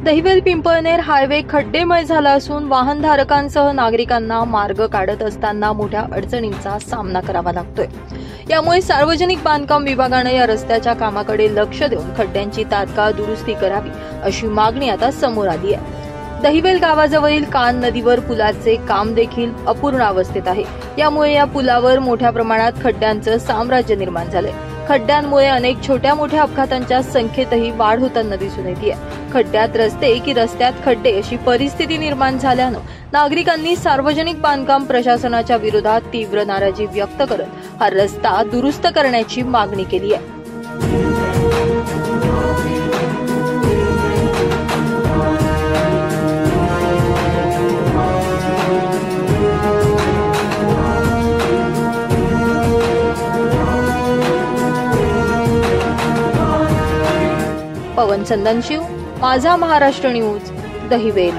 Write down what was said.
Dahivel Pimpalner highway खड्डेमय झाला असून वाहनधारकांसह नागरिकांना मार्ग काढत असताना मोठ्या अडचणींचा सामना करावा लागतोय। यामुळे सार्वजनिक बांधकाम विभागाने या रस्त्याच्या कामाकडे लक्ष देऊन खड्ड्यांची तात्काळ दुरुस्ती करावी अशी मागणी आता समोर आली आहे। दहिवेल गावाजवळील कान नदीवर पुलाचे काम देखील अपूर्ण अवस्थेत आहे। यामुळे या पुलावर मोठ्या प्रमाणात खड्ड्यांचं साम्राज्य निर्माण झालंय। खड्ड्यांमुळे अनेक छोट्या मोठ्या अपघातांच्या संख्येतही वाढ होताना दिसून येते। खड्ड्यात रस्ते की रस्त्यात खड्डे अशी परिस्थिती निर्माण झाल्यानं नागरिकांनी सार्वजनिक बांधकाम प्रशासनाच्या विरोधात तीव्र नाराजी व्यक्त करत हा रस्ता दुरुस्त करण्याची मागणी केली आहे। पवन चंदनशिव, माझा महाराष्ट्र न्यूज, दहिवेल।